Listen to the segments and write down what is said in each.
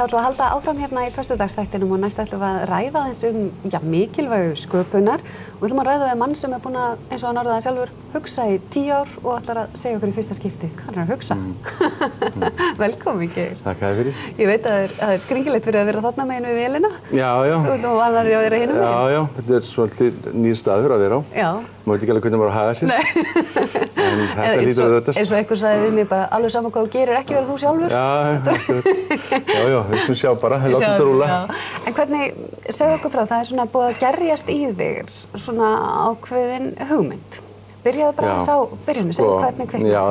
Þá ætlum við að halda áfram hérna í föstudagsþættinum og næst ætlum við að ræða aðeins mikilvægu sköpunar og við ætlum að ræða við mann sem búinn að, eins og hann orðaði sjálfur, hugsa í 10 ár og ætlar að segja okkur í fyrsta skipti. Hvað er að hugsa? Velkomin, Geir. Takk fyrir. Ég veit að það er skringilegt fyrir að vera þarna megin við vélina. Já. Og annarri að vera hinum megin. Já, þetta er svolítið nýr staður að vera á. Já. Maður veit ekki alveg hvernig maður á að haga sér. Nei. En þetta lítur að þetta. Eins og einhver sagði við mig bara, alveg saman hvað þú gerir, ekki vera þú sjálfur. Já, við skulum sjá bara, látum þetta rúlla. En hvernig, segðu okkur frá, það er svona búið að gerjast í þig, svona ákveðin hugmynd. Byrjaðu bara að sá byrjunni, segðu hvernig kviknaði. Já,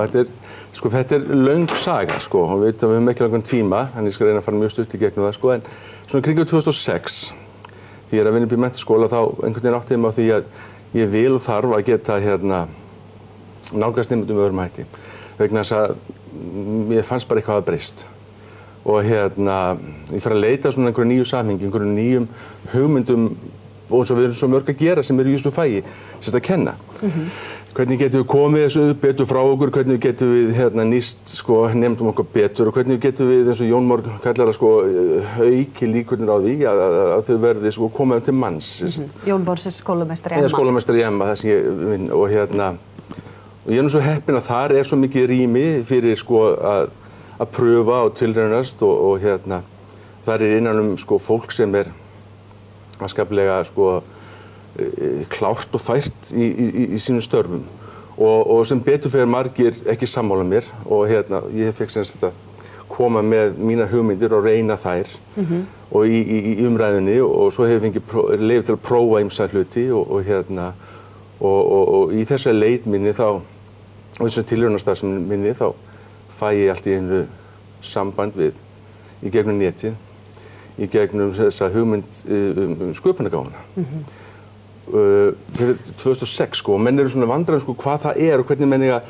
þetta er löng saga, og við höfum ekki langan tíma, en ég skal reyna að fara mjög stutt í gegnum það, en svona kringum 2006, því ég er að vinna upp í menntaskóla, þá einhvern veginn átti ég mig á því að ég vil og þarf að geta nálgast nemendum öðrum hætti. Vegna þess að mér fannst bara eitthvað að breyst. Og ég fer að leita svona einhverju nýju samhengi, einhverju nýjum hugmyndum og svo við erum svo mörg að gera sem eru í þessu fagi, sem að kenna. Hvernig getum við komið þessu betur frá okkur, hvernig getum við nýst nemendum okkur betur og hvernig getum við, eins og Jón Már kallar það, auki líkurnar á því að þau verði komið til manns. Jón Már sem skólameistari í Emma. Skólameistari í Emma, það sem ég vinn og ég er nú svo heppinn að þar er svo mikið rými fyrir að pröfa og tilraunast og þar er innan fólk sem er afskaplega klárt og fært í sínum störfum og sem betur fyrir margir ekki sammála mér og ég fekk semst að koma með mínar hugmyndir og reyna þær og í umræðinni og svo hef ég fengið leyfi til að prófa ýmsa hluti og í þessari leit minni þá og þessari tilraunastarfsemi minni þá fæ ég allt í einu samband við í gegnum netið, í gegnum þessa hugmynd sköpunargáfuna. Þetta er 2006 og menn eru svona vandræðum hvað það er og hvernig menn eiga að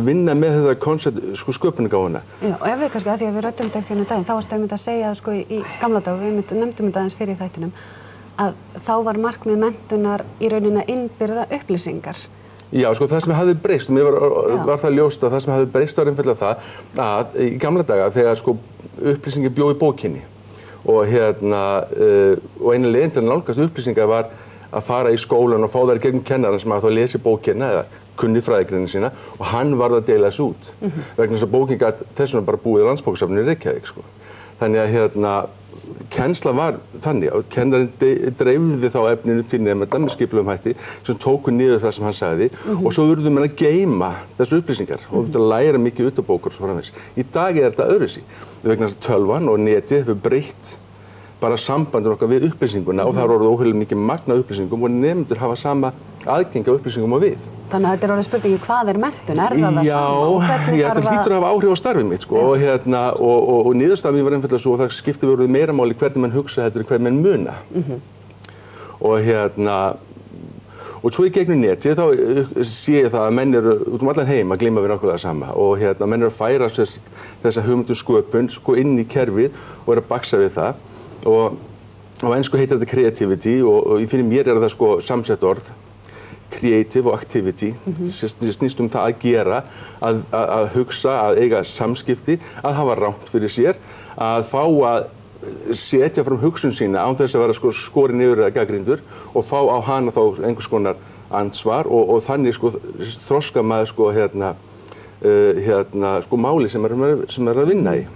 vinna með þetta koncept sköpunargáfuna. Já, og ef við kannski að því að við ræddum þetta eftir daginn, þá varstu einmitt að segja í gamla dag, við nefndum þetta aðeins fyrir í þættinum, að þá var markmið menntunar í rauninni að innbyrða upplýsingar. Já, það sem hafði breyst, og mér var það ljóst að það sem hafði breyst var einfaldlega það að í gamla daga þegar upplýsingar bjó í bókinni og eina leiðin til að nálgast upplýsingar var að fara í skólan og fá þær gegnum kennarann sem hafði þá lesi bókina eða kunni fræðigreinin sína og hann varð að deila þessu út. Vegna þess að bókin gat þess vegna bara búið á Landsbókasafninu í Reykjavík. Þannig að kennsla var þannig að kennarinn dreifði þá efninu til nemenda með skipulegum hætti sem tóku niður það sem hann sagði og svo urðu menn að geyma þessar upplýsingar og að læra mikið út af bókur og svo framvegis. Í dag er þetta öðruvísi vegna þess að tölvan og netið hefur breytt bara sambandin okkar við upplýsinguna og það er orðið óhuglega mikið magn af upplýsingum og nemendur hafa sama aðgengi af upplýsingum og við. Þannig að þetta er orðið spurningi hvað er menntun, er það það sama? Já, þetta hlýtur að hafa áhrif á starfið mitt og niðurstaðan mín var einfaldlega svo og það skipti verið meira máli hvernig menn hugsa heldur en hvernig menn muna. Og svo í gegnum netið þá sé ég það að menn eru út allan heim að glíma við nákvæmlega sama og menn eru að færa þessa hugmyndu sköpun inn í kerfið og eru að baksa við það og á ensku heitir þetta creativity og fyrir mér er það samsett orð creative og activity snýst það að gera að hugsa, að eiga samskipti að hafa rangt fyrir sér að fá að setja fram hugsun sína án þess að vera skorin niður eða gagnrýndur og fá á hana þá einhvers konar ansvar og þannig þroska maður máli sem er að vinna í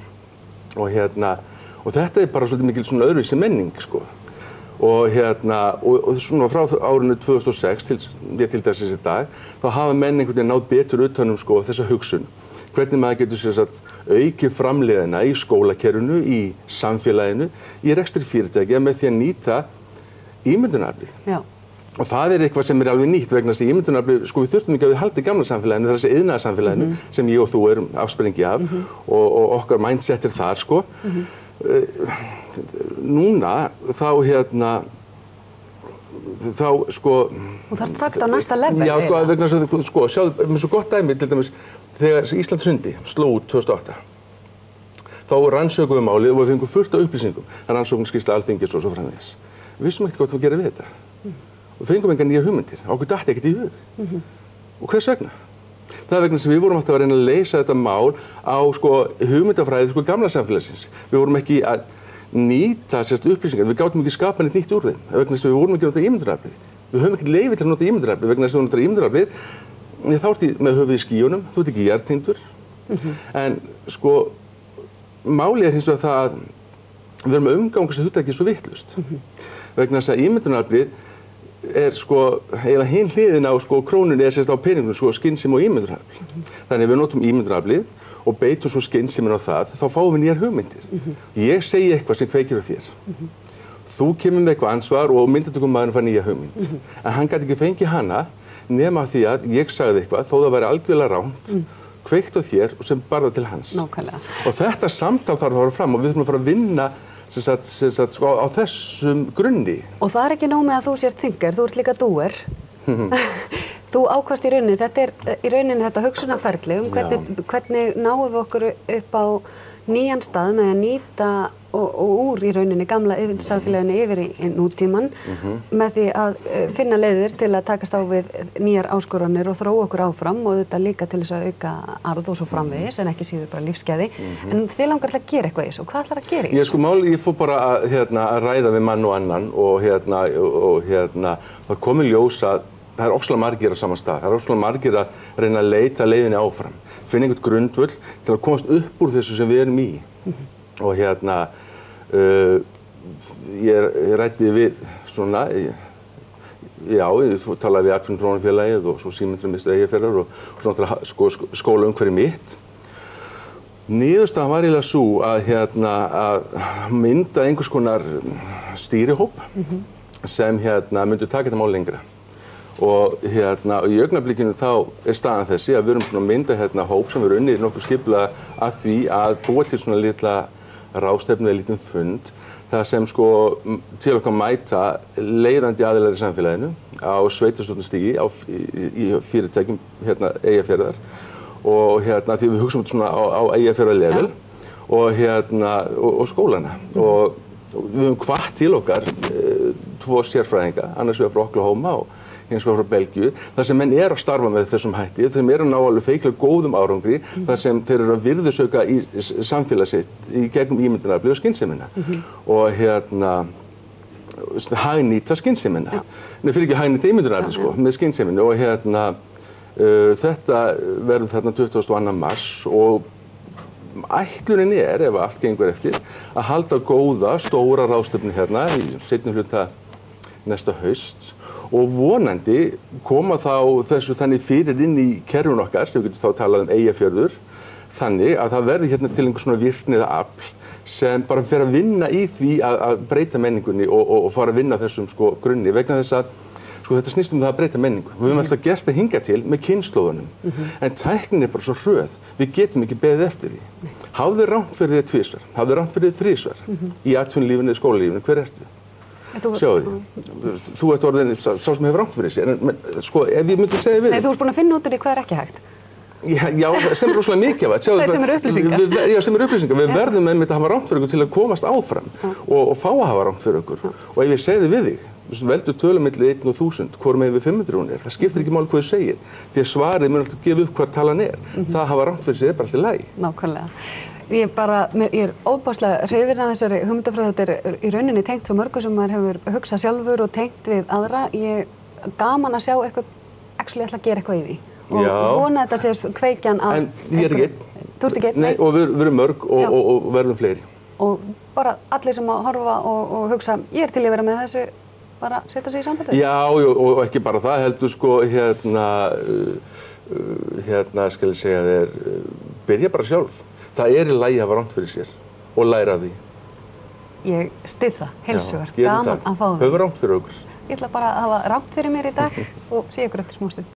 og þetta er bara svolítið mikil öðruvísi menning og svona frá árinu 2006 til þessi dag þá hafa menn einhvern veginn náð betur utan þessa hugsun hvernig maður getur aukið framleiðina í skólakerfinu, í samfélaginu, í rekstri fyrirtækja með því að nýta ímyndunaraflið. Og það er eitthvað sem er alveg nýtt vegna þess að ímyndunaraflið, við þurftum ekki að við haldið gamla samfélaginu, þessi iðnaðarsamfélaginu sem ég og þú erum afsprengi af og okkar mindset er þar Núna þá Þú þarft þakkt á næsta level. Já, vegna sjáðu, með svo gott dæmi til dæmis þegar Ísland hrundi, sló út 2008 þá rannsökuðum málið og við fengum fullt af upplýsingum rannsóknarskýrsla Alþingis og svo framvegis. Við vissum ekkert hvað við gera við þetta og fengum engar nýjar hugmyndir, okkur datt ekkert í hug. Og hvers vegna? Það er vegna sem við vorum alltaf að reyna að leysa þetta mál á hugmyndafræði gamla samfélagsins. Við vorum ekki að nýta upplýsingar. Við gátum ekki skapa neitt nýtt úr þeim vegna þess að við vorum ekki að nota ímyndunaraflið. Við höfum ekki leyfi til að nota ímyndunaraflið vegna þess að við notar ímyndunaraflið þá ertu með höfuðið í skýjunum, þú ert ekki jarðtengdur. En sko, málið hins vegar það að við erum að umgangast að hugtakið svo vitlaust. Vegna þess að ímyndunaraflið sko, eiginlega hin hliðin á krónunni á peningunum, skynsemi og ímyndunarafl. Þannig að við notum ímyndunaraflið og beitum svo skynsemin á það, þá fáum við nýjar hugmyndir. Ég segi eitthvað sem kveikir á þér. Þú kemur með eitthvað ansvar og myndatökumaðurinn fær nýja hugmynd. En hann gæti ekki fengið hana nema því að ég sagði eitthvað, þó það væri algjörlega ránt, kveikt á þér og sem barða til hans. Nákvæmlega. Og þetta samtal þarf að fara fram og við þurfum að fara að vinna á þessum grunni. Og það er ekki nóg með að þú sért thinker, þú ert líka doer. Þú ákvast í rauninni, þetta er í rauninni þetta hugsunarferli hvernig náum við okkur upp á nýjan stað með að nýta og úr í rauninni gamla samfélaginu yfir í nútíman með því að finna leiðir til að takast á við nýjar áskoranir og þróa okkur áfram og þetta líka til þess að auka arð og svo framvegis en ekki síður bara lífsgæði. En þið langar til að gera eitthvað í þessu. Hvað ætlar að gera í þessu? Ég fór bara að ræða við mann og annan og það kom í ljós að það er ofsalega margir á sama stað. Það er ofsalega margir að reyna að leita leiðinni áfram. Finna einhvern grundvöll til að komast upp úr þessu sem við erum í. Og ég ræddi við svona, ég talaði við Atvinnuþróunarfélagið og svo Símenntunarmiðstöð Eyjafjarðar og svona skólaumhverfi mitt. Niðurstaðan var eiginlega sú að mynda einhvers konar stýrihóp sem myndi taka þetta mál lengra. Og í augnablikinu þá er staðan þessi að við erum búin að mynda hóp sem við erum unnið nokkuð skipulega að því að búa til svona litla ráðstefnu eða lítinn fund það sem til okkar mæta leiðandi aðilar í samfélaginu á sveitarstjórnarstigi í fyrirtækjum Eyjafjarðar og því við hugsaum þetta svona á Eyjafjarðarlevel og skólana og við höfum hvatt til okkar tvo sérfræðinga, annars vegar frá Oklahoma og hins vegar frá Belgíu, þar sem menn að starfa með þessum hætti, þeim að ná alveg feiklega góðum árangri, þar sem þeir eru að virðisauka í samfélag sitt í gegnum ímyndunaraflið og skynsemina og hagnýta skynsemina. Nei, fyrir ekki hagnýta ímyndunaraflið með skynseminu og þetta verður þarna 22. mars og ætlunin ef allt gengur eftir, að halda góða, stóra ráðstefnu í seinni hluta næsta haust og vonandi koma þá þessu þannig fyrir inn í kerfin okkar, sem við getum þá talað Eyjafjörður, þannig að það verði til einhvers svona virkni eða afl sem bara fer að vinna í því að breyta menningunni og fara að vinna þessum grunni vegna þess að þetta snýst það að breyta menningu. Við höfum alltaf gert það hingað til með kynslóðunum. En tæknin bara svo hröð. Við getum ekki beðið eftir því. Hafðu rangt fyrir þér tvisvar, hafðu rangt fyrir þér þrisvar í atvinnulífinu eða skólalífinu. Hver ertu? Sjáðu því. Þú ert orðin sá sem hefur rangt fyrir sér. Ef ég myndi segja við. Nei, þú ert búin að finna út úr því hvað ekki hægt. Já, sem rosalega mikið af það. Sem eru upplýsingar. Já, sem eru upplýsingar. Við verðum einmitt að hafa rangt fyrir okkur til að komast áfram og fá að hafa rangt fyrir okkur. Og ef ég segði við þig, veldu tölum milli 1 og 1000, hvor megin við 500 hún er. Það skiptir ekki máli hvað þú segir, því að svarið mun alltaf gefa upp hvað talan er. Það að hafa rangt fyrir sig bara alltaf í lagi. Nákvæmlega. Ég er óbáslega hrifin að þessari hugmyndafræði. Þetta er í rauninni tengt svo mörgu sem maður hefur hugsað sjálfur og tengt við aðra. Ég gaman að sjá eitthvað, actually ætla að gera eitthvað í því. Og vona að þetta sé kveikjan að... En ég er ekki einn. Þú ert ekki einn? Nei, og við erum mörg og verðum fleiri. Og bara allir sem að horfa og hugsa, ég er til að vera með þessu, bara setja sig í sambandi. Já, og ekki bara það, heldur skal ég segja þér, byrja bara sjálf. Það er í lagi að hafa rangt fyrir sér og læra af því. Ég styð það, heilsugar, gaman að fá það. Höfum rangt fyrir okkur. Ég ætla bara að hafa rangt fyrir mér í dag og sé ykkur eftir smá stund.